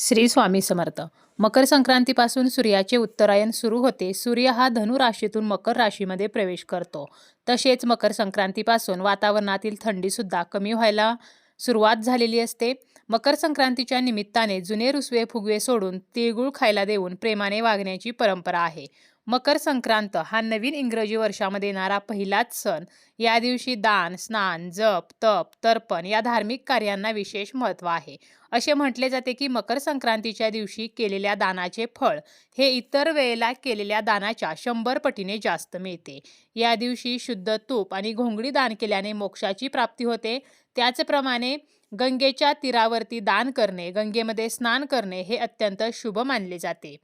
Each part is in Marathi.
श्री स्वामी समर्थ. मकर संक्रांतीपासून सूर्याचे उत्तरायण सुरू होते. सूर्य हा धनु राशीतून मकर राशीमध्ये प्रवेश करतो. तसेच मकर संक्रांतीपासून वातावरणातील थंडी सुद्धा कमी व्हायला सुरुवात झालेली असते. मकर संक्रांतीच्या निमित्ताने जुने रुसवे फुगवे सोडून तिळगुळ खायला देऊन प्रेमाने वागण्याची परंपरा आहे. मकर संक्रांत हा नवीन इंग्रजी वर्षामध्ये येणारा पहिलाच सण. या दिवशी दान, स्नान, जप, तप, तर्पण या धार्मिक कार्यांना विशेष महत्त्व आहे. असे म्हटले जाते की मकर संक्रांतीच्या दिवशी केलेल्या दानाचे फळ हे इतर वेळेला केलेल्या दानाच्या 100 पटीने जास्त मिळते. या दिवशी शुद्ध तूप आणि घोंगडी दान केल्याने मोक्षाची प्राप्ती होते. त्याचप्रमाणे गंगेच्या तीरावरती दान करणे, गंगेमध्ये स्नान करणे हे अत्यंत शुभ मानले जाते.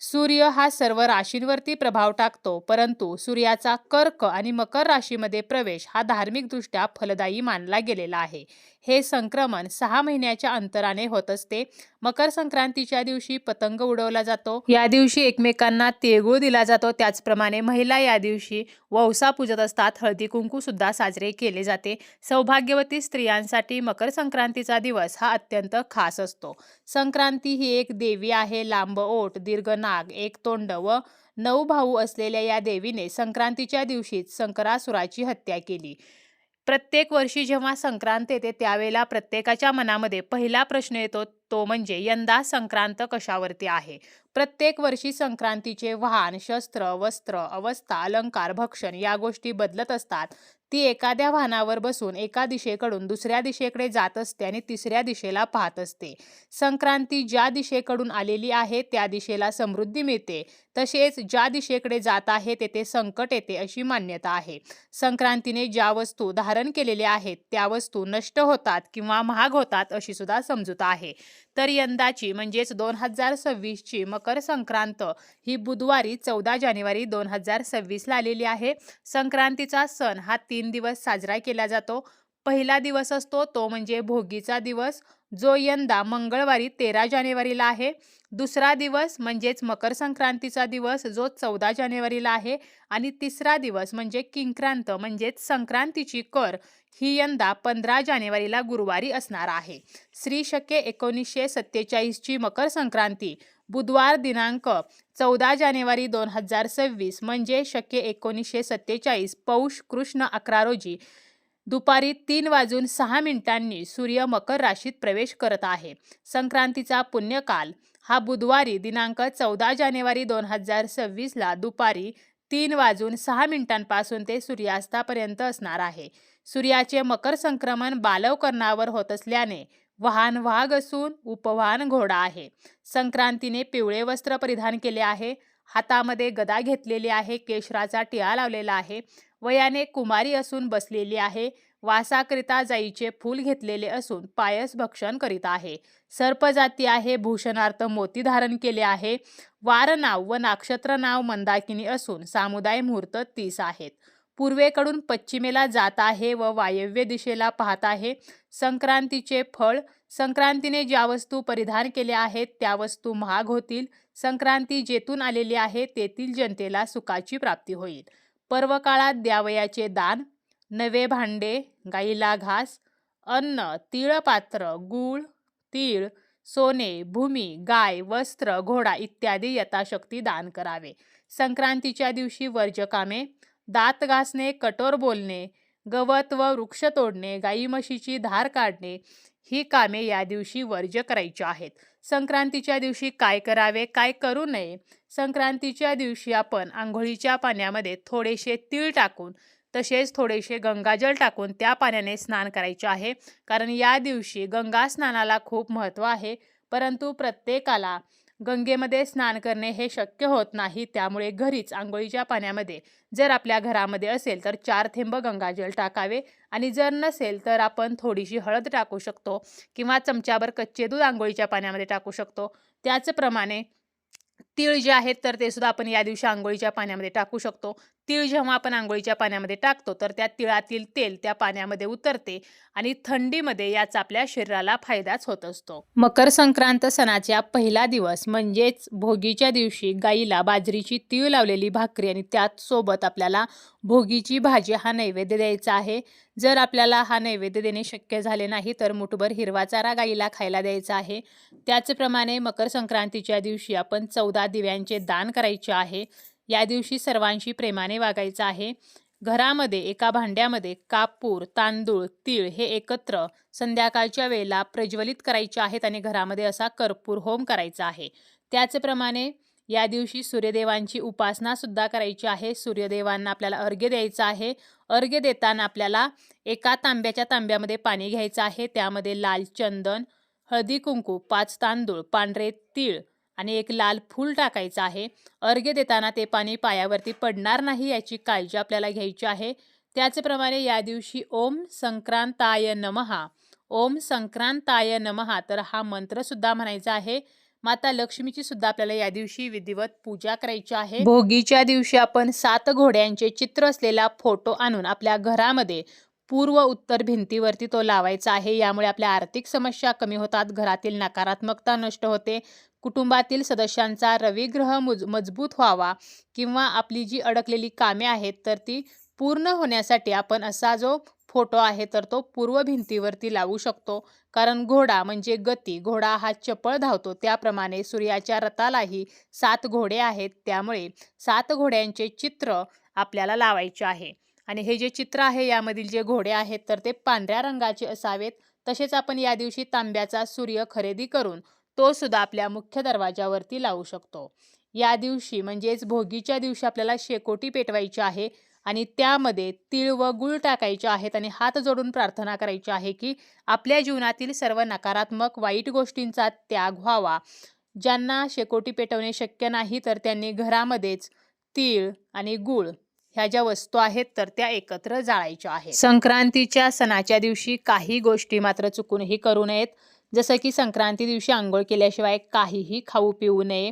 सूर्य हा सर्व राशींवरती प्रभाव टाकतो, परंतु सूर्याचा कर्क आणि मकर राशीमध्ये प्रवेश हा धार्मिकदृष्ट्या फलदायी मानला गेलेला आहे. हे संक्रमण 6 महिन्याच्या अंतराने होत असते. मकर संक्रांतीच्या दिवशी पतंग उडवला जातो. या दिवशी एकमेकांना तिळगुळ दिला जातो. त्याचप्रमाणे महिला या दिवशी वौसा पूजत असतात. हळदी कुंकू सुद्धा साजरे केले जाते. सौभाग्यवती स्त्रियांसाठी मकर संक्रांतीचा दिवस हा अत्यंत खास असतो. संक्रांती ही एक देवी आहे. लांब ओठ, दीर्घ नाग, एक तोंड व 9 भाऊ असलेल्या या देवीने संक्रांतीच्या दिवशीच संकरासुराची हत्या केली. प्रत्येक वर्षी जेव्हा संक्रांत येते त्यावेळेला प्रत्येकाच्या मनामध्ये पहिला प्रश्न येतो, तो म्हणजे यंदा संक्रांत कशावरती आहे. प्रत्येक वर्षी संक्रांतीचे वाहन, शस्त्र, वस्त्र, अवस्था, अलंकार, भक्षण या गोष्टी बदलत असतात. ती एखाद्या वाहनावर बसून एका दिशेकडून दुसऱ्या दिशेकडे जात असते आणि तिसऱ्या दिशेला पाहत असते. संक्रांती ज्या दिशेकडून आलेली आहे त्या दिशेला समृद्धी मिळते, तसेच ज्या दिशेकडे जात आहे तेथे संकट येते अशी मान्यता आहे. संक्रांतीने ज्या वस्तू धारण केलेल्या आहेत त्या वस्तू नष्ट होतात किंवा महाग होतात अशी सुद्धा समजूत आहे. तर यंदाची म्हणजेच 2026ची मकर संक्रांत ही बुधवारी 14 जानेवारी 2026ला आलेली आहे. संक्रांतीचा सण हा 3 दिवस साजरा केला जातो. पहिला दिवस असतो तो म्हणजे भोगीचा दिवस, जो यंदा मंगळवारी 13 जानेवारीला आहे. दुसरा दिवस म्हणजेच मकर संक्रांतीचा दिवस जो 14 जानेवारीला आहे. आणि तिसरा दिवस म्हणजे किंक्रांत म्हणजेच संक्रांतीची कर ही यंदा 15 जानेवारीला गुरुवारी असणार आहे. श्री शके 1947ची मकर संक्रांती बुधवार दिनांक 14 जानेवारी 2026 म्हणजे शके 1947 पौष कृष्ण 11 रोजी दुपारी 3:06 सूर्य मकर राशीत प्रवेश करत आहे. संक्रांतीचा पुण्यकाल हा बुधवारी दिनांक 14 जानेवारी 2026ला दुपारी 3:06 पासून ते सूर्यास्तापर्यंत असणार आहे. सूर्याचे मकर संक्रमण बालवकरणावर होत असल्याने वाहन वाघ असून उपवाहन घोडा आहे. संक्रांतीने पिवळे वस्त्र परिधान केले आहे. हातामध्ये गदा घेतलेली आहे. केशराचा टिळा लावलेला आहे. वयाने कुमारी असून बसलेली आहे. वासाकरिता जाईचे फूल घेतलेले असून पायस भक्षण करीत आहे. सर्पजाती आहे. भूषणार्थ मोती धारण केले आहे. वार नाव व नक्षत्र नाव मंदाकिनी असून सामुदाय मुहूर्त 30 आहेत. पूर्वेकडून पश्चिमेला जात आहे व वायव्य दिशेला पाहत आहे. संक्रांतीचे फळ: संक्रांतीने ज्या वस्तू परिधान केल्या आहेत त्या वस्तू महाग होतील. संक्रांती जेथून आलेली आहे तेथील जनतेला सुखाची प्राप्ती होईल. पर्व काळात द्यावयाचे दान: नवे भांडे, गाईला घास, अन्न, तिळपात्र, गूळ, तीळ, सोने, भूमी, गाय, वस्त्र, घोडा इत्यादी यथाशक्ती दान करावे. संक्रांतीच्या दिवशी वर्ज्यकामे: दात घासणे, कठोर बोलणे, गवत व वृक्ष तोडणे, गाई म्हशीची धार काढणे ही कामे या दिवशी वर्ज्य करायची आहेत. संक्रांतीच्या दिवशी काय करावे, काय करू नये? संक्रांतीच्या दिवशी आपण आंघोळीच्या पाण्यामध्ये थोडेसे तीळ टाकून तसेच थोडेसे गंगाजल टाकून त्या पाण्याने स्नान करायचे आहे. कारण या दिवशी गंगा स्नानाला खूप महत्त्व आहे, परंतु प्रत्येकाला गंगेमध्ये स्नान करणे हे शक्य होत नाही. त्यामुळे घरीच आंघोळीच्या पाण्यामध्ये जर आपल्या घरामध्ये असेल तर 4 थेंब गंगाजल टाकावे आणि जर नसेल तर आपण थोडीशी हळद टाकू शकतो किंवा चमच्याभर कच्चे दूध आंघोळीच्या पाण्यामध्ये टाकू शकतो. त्याचप्रमाणे तीळ जे आहेत तर ते सुद्धा आपण या दिवशी आंघोळीच्या पाण्यामध्ये टाकू शकतो. तीळ जेव्हा आपण आंघोळीच्या पाण्यामध्ये टाकतो तर त्या तिळातील तेल त्या पाण्यामध्ये उतरते आणि थंडीमध्ये याचा आपल्या शरीराला फायदाच होत असतो. मकर संक्रांत सणाचा पहिला दिवस म्हणजेच भोगीच्या दिवशी गाईला बाजरीची तीळ लावलेली भाकरी आणि त्यात सोबत आपल्याला भोगीची भाजी हा नैवेद्य द्यायचा आहे. जर आपल्याला हा नैवेद्य देणे शक्य झाले नाही तर मुठभर हिरवा चारा गाईला खायला द्यायचा आहे. त्याचप्रमाणे मकर संक्रांतीच्या दिवशी आपण 14 दिव्यांचे दान करायचे आहे. या दिवशी सर्वांशी प्रेमाने वागायचं आहे. घरामध्ये एका भांड्यामध्ये कापूर, तांदूळ, तीळ हे एकत्र संध्याकाळच्या वेळेला प्रज्वलित करायचे आहेत आणि घरामध्ये असा कर्पूर होम करायचा आहे. त्याचप्रमाणे या दिवशी सूर्यदेवांची उपासना सुद्धा करायची आहे. सूर्यदेवांना आपल्याला अर्घ्य द्यायचा आहे. अर्घ्य देताना आपल्याला एका तांब्यामध्ये पाणी घ्यायचं आहे. त्यामध्ये लाल चंदन, हळदी कुंकू, 5 तांदूळ, पांढरे तीळ आणि एक लाल फूल टाकायचं आहे. अर्घ्य देताना ते पाणी पायावरती पडणार नाही याची काळजी आपल्याला घ्यायची आहे. त्याचप्रमाणे या दिवशी ओम संक्रांताय नमः, ओम संक्रांताय नमः तर हा मंत्र सुद्धा म्हणायचा आहे. माता लक्ष्मीची सुद्धा आपल्याला या दिवशी विधिवत पूजा करायची आहे. भोगीच्या दिवशी आपण 7 घोड्यांचे चित्र असलेला फोटो आणून आपल्या घरामध्ये पूर्व उत्तर भिंतीवरती तो लावायचा आहे. यामुळे आपल्या आर्थिक समस्या कमी होतात, घरातील नकारात्मकता नष्ट होते, कुटुंबातील सदस्यांचा रविग्रह मजबूत व्हावा किंवा आपली जी अडकलेली कामे आहेत तर ती पूर्ण होण्यासाठी आपण असा जो फोटो आहे तर तो पूर्व भिंतीवरती लावू शकतो. कारण घोडा म्हणजे गती, घोडा हा चपळ धावतो, त्याप्रमाणे सूर्याच्या रथालाही 7 घोडे आहेत. त्यामुळे 7 घोड्यांचे चित्र आपल्याला लावायचे आहे. आणि हे जे चित्र आहे यामधील जे घोडे आहेत तर ते पांढऱ्या रंगाचे असावेत. तसेच आपण या दिवशी तांब्याचा सूर्य खरेदी करून तो सुद्धा आपल्या मुख्य दरवाजावरती लावू शकतो. या दिवशी म्हणजेच भोगीच्या दिवशी आपल्याला शेकोटी पेटवायची आहे आणि त्यामध्ये तीळ व गूळ टाकायचे आहेत आणि हात जोडून प्रार्थना करायची आहे की आपल्या जीवनातील सर्व नकारात्मक वाईट गोष्टींचा त्याग व्हावा. ज्यांना शेकोटी पेटवणे शक्य नाही तर त्यांनी घरामध्येच तीळ आणि गूळ ह्या ज्या वस्तू आहेत तर त्या एकत्र जाळायच्या आहेत. संक्रांतीच्या सणाच्या दिवशी काही गोष्टी मात्र चुकूनही करू नयेत. जसं की संक्रांती दिवशी आंघोळ केल्याशिवाय काहीही खाऊ पिऊ नये.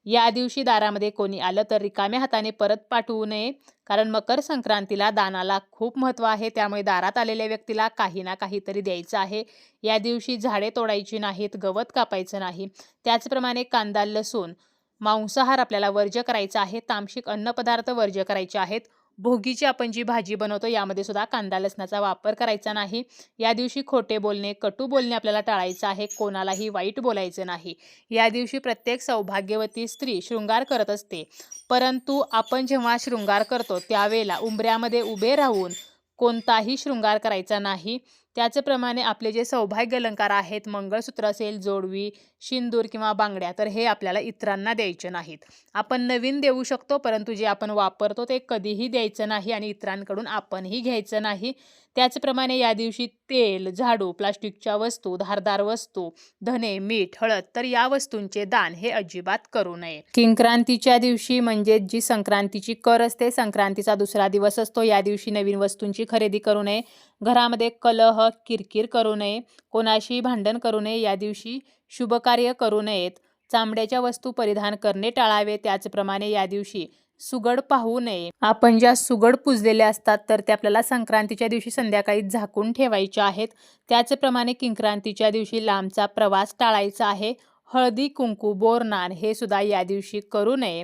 या दिवशी दारामध्ये कोणी आलं तर रिकाम्या हाताने परत पाठवू नये. कारण मकर संक्रांतीला दानाला खूप महत्त्व आहे. त्यामुळे दारात आलेल्या व्यक्तीला काही ना काहीतरी द्यायचं आहे. या दिवशी झाडे तोडायची नाहीत, गवत कापायचं नाही. त्याचप्रमाणे कांदा, लसूण, मांसाहार आपल्याला वर्ज्य करायचा आहे. तामसिक अन्नपदार्थ वर्ज्य करायचे आहेत. भोगीची आपण जी भाजी बनवतो यामध्ये सुद्धा कांदा लसणाचा वापर करायचा नाही. या दिवशी खोटे बोलणे, कटू बोलणे आपल्याला टाळायचं आहे. कोणालाही वाईट बोलायचं नाही. या दिवशी प्रत्येक सौभाग्यवती स्त्री शृंगार करत असते, परंतु आपण जेव्हा शृंगार करतो त्यावेळेला उंबऱ्यामध्ये उभे राहून कोणताही शृंगार करायचा नाही. त्याचप्रमाणे आपले जे सौभाग्य अलंकार आहेत, मंगळसूत्र असेल, जोडवी, सिंदूर किंवा बांगड्या तर हे आपल्याला इतरांना द्यायचे नाहीत. आपण नवीन देऊ शकतो, परंतु जे आपण वापरतो ते कधीही द्यायचं नाही आणि इतरांकडून आपणही घ्यायचं नाही. त्याचप्रमाणे या दिवशी तेल, झाडू, प्लास्टिकच्या वस्तू, धारदार वस्तू, धने, मीठ, हळद तर या वस्तूंचे दान हे अजिबात करू नये. किंक्रांतीच्या दिवशी म्हणजे जी संक्रांतीची कर असते, संक्रांतीचा दुसरा दिवस असतो, या दिवशी नवीन वस्तूंची खरेदी करू नये. घरामध्ये कलह, किरकिर करू नये. कोणाशी भांडण करू नये. या दिवशी शुभकार्य करू नयेत. चामड्याच्या वस्तू परिधान करणे टाळावे. त्याचप्रमाणे या दिवशी सुगड पाहू नये. आपण ज्या सुगड पुजलेल्या असतात तर ते आपल्याला संक्रांतीच्या दिवशी संध्याकाळी झाकून ठेवायच्या आहेत. त्याचप्रमाणे किंक्रांतीच्या दिवशी लांबचा प्रवास टाळायचा आहे. हळदी कुंकू, बोरनाण हे सुद्धा या दिवशी करू नये.